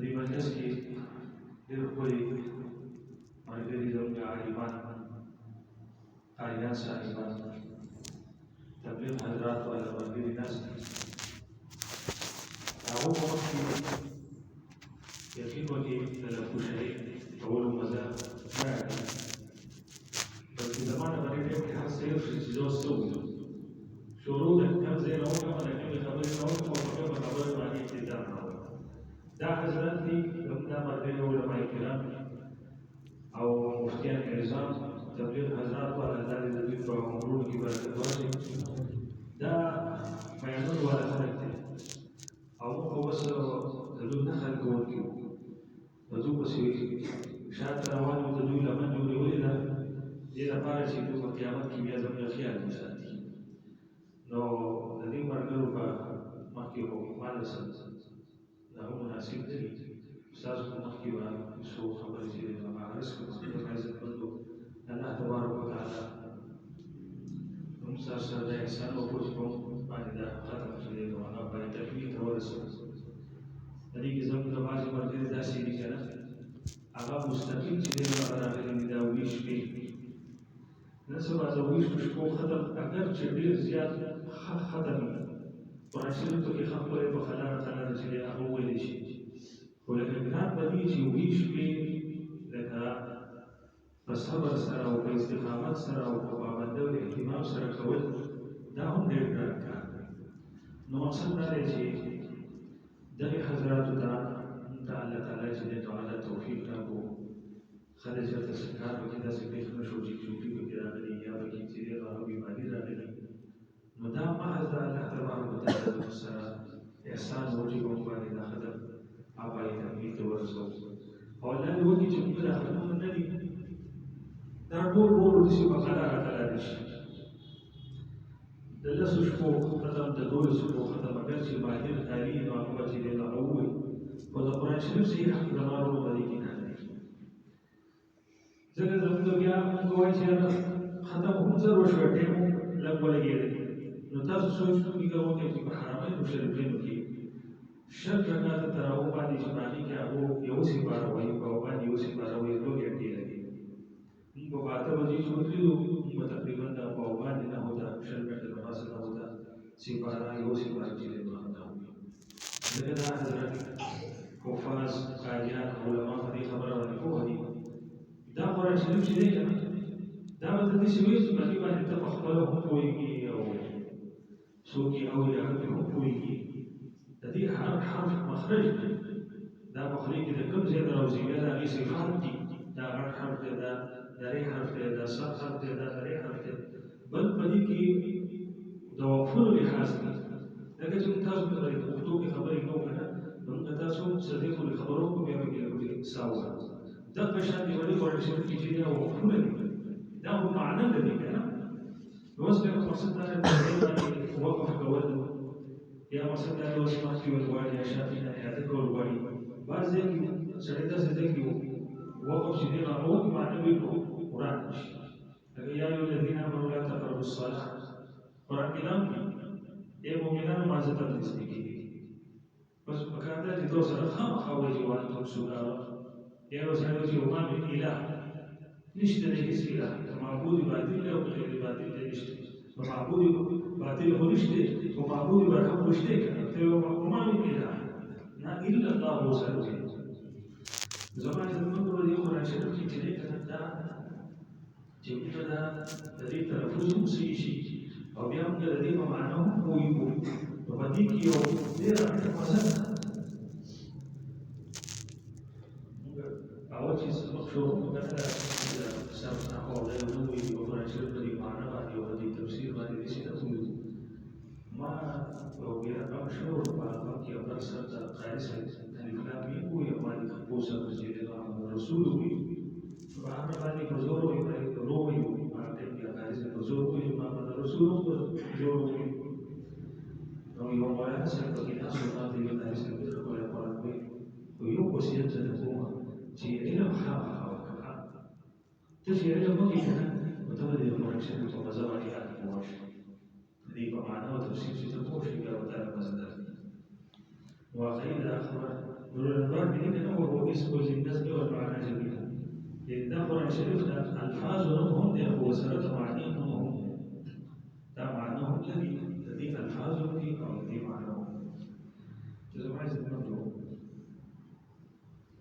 دې مجلس کې ډېر ښکلي ملګري زموږ عالمان قاریان صاحبان تبلیغ حضرات والا ملګري ناست دي هغو په وخت کې یقین وکړي د لفوشرۍ کولو مزه نه راځي بلکې زما نه باندې ټیم کې هر څه یو شي چې زه اوس څه وکړم شروع د کوم ځای نه وکړم د کومې خبرې نه وکړم او په کومه خبرې باندې اقتدار نه وکړم دا حضرت دي دا ملګري علماء کرام او مفتیان نظام تبلیغ حضرات والا الله دې د دوی په عمرونو کې برکت واچوي دا بیانونه والا خلک دي او موږ اوس د دوی نښه کوونکي وو د دوی پسې شاته روان وو د دوی لمن مې ونیولې ده دې لپاره چې دوی په قیامت کې بیا زموږ خیال وساتي نو د دې ملګرو په مخکې خو ماله څه دا هم مناسب نه دي ستاسو په مخکې به څو خبرې چې هغه عرض کړم د عزتمندو الله تبارک وتعالی موږ ستاسو سره دا احسان وکړو چې موږ باندې دا ختم چې دی نو هغه باندې تکمیل ته ورسوو د دې کې زموږ د بعضې ملګري داسې دي که نه هغه مستقیم چې دی نو هغه راغلي دي دا ویش شپې نن سبا د ویشو شپو ختم اگر چې ډېر زیات ختم وي قرآن شریف پکې ښه ښکلی په خلاره خلاره چې دی هغه وویلی شي خو لکه ګران به وي چې ویش شپې لکه په صبر سره او په استقامت سره او په پابندۍ او اهتمام سره کول دا هم ډېر ګران کار دی نو مقصد دا دی چې دغې حضراتو ته الله تعالی چې دی نو هغه توفیق راکړو ښه دی چېرته څه کار پکې داسې پېښ نه شو چې چوټي پکې راغلي یا پکې چې دی هغه بیماري راغلي نو دا محض د الله تبارک وتعالی زموږ سره احسان و چې موږ باندې دا ختم آبایي تکمیل ته ورسوو او الله دې وکړي چې موږ دا ختمونه نه دي دا ټول داسې په قلاره قلاره شي د لسو شپو ختم د 12 شپو ختم اگر چې باطل کاري نو هغه به چې دی هغه ووایي خو د قرآن شریف صحیح حق زمانو په دې کې نه دی ځکه زموږ بیا موږ وایو چې ختم هم زر وشوه ټیم لږ ولګېدی نو تاسو سوچ وکړئ چې په حرمینو شریفینو کې شل رکعاته تراویح باندې چې په هغې کې هغو یو سپاره وایي په هغو باندې یو سپاره وایي 2 ګنټې لګي موږ په 8 بجې چې ودرېدو موږ به تقریبا دا په هغو باندې نه ہوتا شل منټه نماز نه ہوتا سپاره یو سپاره چې دی نو همدا وایي ځکه دا حضرت حفاظ قاریان علما په دې خبره باندې پوه دي دا قرآن شریف چې دی که نه دا به ته داسې وایي چې په دې باندې ته په خپله هم پوهېږي او څوک یې اوري هغه پرې هم پوهېږي د دې هر حرف مخرج دی دا مخرج کې د کوم ځای نه راوځي بیا د هغې صفات دي دا غټ حرف دی دا درې حرف دی دا سخت حرف دی دا درې حرف دی بل په دې کې د وقفونو لحاظ دی لکه چې موږ تاسو ته په پښتو کې خبرې کوو که نه نو موږ تاسو صدیق خبرو کوو بیا به کې لږ سا ووایو دغه شان دی ولې قرآن شریف کې چې دا وقفونه دي دا خو معنا لري که نه نو اوس بیا مقصد دا دی وقف کول یا مقصد دا دی اوس مخکې ول غواړي یا شاته نه اعاده کول غواړي بعض ځای کې سړی داسې ځای کې وقف چې دی نو هغه وکړي معنا وي نو قرآن شي لکه یا ایها الذین آمنوا لا تقربوا الصلاة قرآن کې نام دي ای مؤمنانو مازه ته نږدې کېږئ بس پکار ده چې تاسو سره خامخا وایي وانتم سکارى یا یو سړی وایي وما من اله نشته دی هېڅ اله معبود باطل دی او غیر باطل دی نشته نو معبود باطل خو نشته خو معبود برحق خو شته که نه ته وما من اله نه الا الله ورسره وایي زما عزتمندو په دې قرآن شریف کې چې دی که نه دا چې موږ دا د دې تلفظ هم صحیح شي او بیا موږ د دې په معنا هم پوهېږو نو په دې کې یو ډېره اړینه مسله ده اول چې مخ شروع وکړو که نه د صرف نحو او دا یو نه وایي او قرآن شریف په دې معنا باندې او په دې تفسیر باندې داسې نه پوهېږو ما یو بیا غم شو په هغه کې یو بل سر ته قاري صاحب الف لام میم وایي او ما دې پوه سره چې دی محمد رسول وایي په هغه باندې په زور وایي ورو وایي هغه ټایم کې قاري صاحب په زور وایي محمد رسول هم په زور وایي نو یو مولانا صاحب پکې ناست و ما ته یو قاري صاحب ډېر ښکلی قرآن وایي خو یو وصیت زه درته کوم چې علم خامخا وکړه ته چې علم وکړې که نه نو ته به د قرآن شریف په مزه باندې هلته پوه شې د دې په معنا او تفسیر چې ته پوه شې بیا به تا له مزه درځي نو آخري دا خبره نورالانوار کې عندنا وهو اسم للنسب والمعنى جميعا. لأن القرآن الشريف ألفاظهم هم وسرد معانيهم هم. ده معناهم الذي ألفاظهم في أو الذي معناهم. إذا ما يزيد منه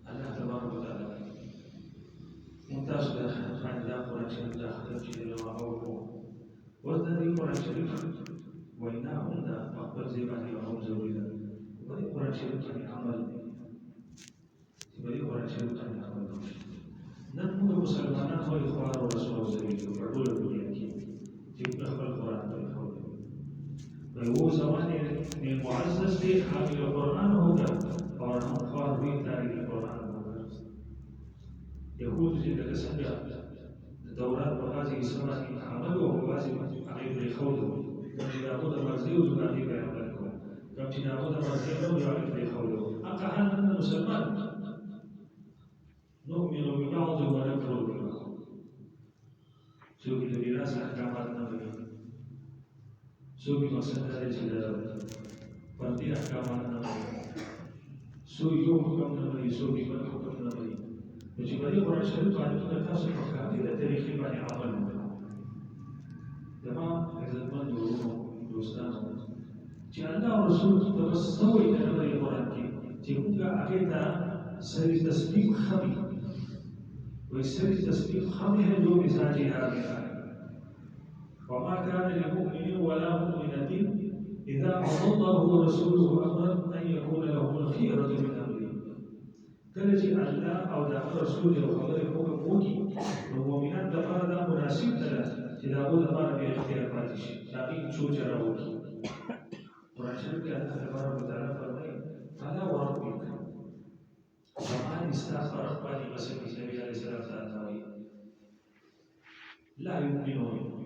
الله تبارك وتعالى ممتاز عن القرآن الشريف داخل الجيل وهو والذي القرآن الشريف وإنهم لا أقبل زي ما هي وهم زوجها. وبدي القرآن الشريف عن عمل. بدي القرآن الشريف عن عمل. نحن المسلمانات والإخوان والرسول زوجها وعدول الدنيا كي. جبنا أخبار القرآن والإخوان. وهو زمان من معزز في حامل القرآن هو قرآن خار في تاريخ القرآن هو يهود جدا كسنجا الدورات بغازي سماء عملوا وغازي عليه بيخوضوا وإذا قد مرزيو زبادي بيعملكم كم إذا قد مرزيو يعرف بيخوضوا أقعد أن المسلمان نؤمن ببعض ونكفر ببعض سوء الدراسة أحكامات النبي سوء مسألة الجلال فردي أحكامات النبي سوء يوم حكم النبي سوء من حكم النبي وجب القرآن الشريف على أن تصل أحكام إلى تاريخ بني عمل تمام إذا من دورهم دوستانهم جعلنا الرسول تبصوا إلى نبي القرآن كي تقول أكيدا سري تسبيح خبي ويسري تسبيح خبي هدو مزاجها بها وما كان لمؤمن ولا مؤمنة إذا قضى الله ورسوله أمرا أن يكون لهم الخيرة من أمره كالتي ألا أو دعم رسول وخبر فوق فوقي والمؤمنات دفع مناسب له إذا قضى ما باختيار فاتش لكن شو جراوكي ورشد الله تبارك وتعالى فرمي فلا وربك فما استأخر أخباري مسك النبي عليه الصلاة والسلام لا يؤمنون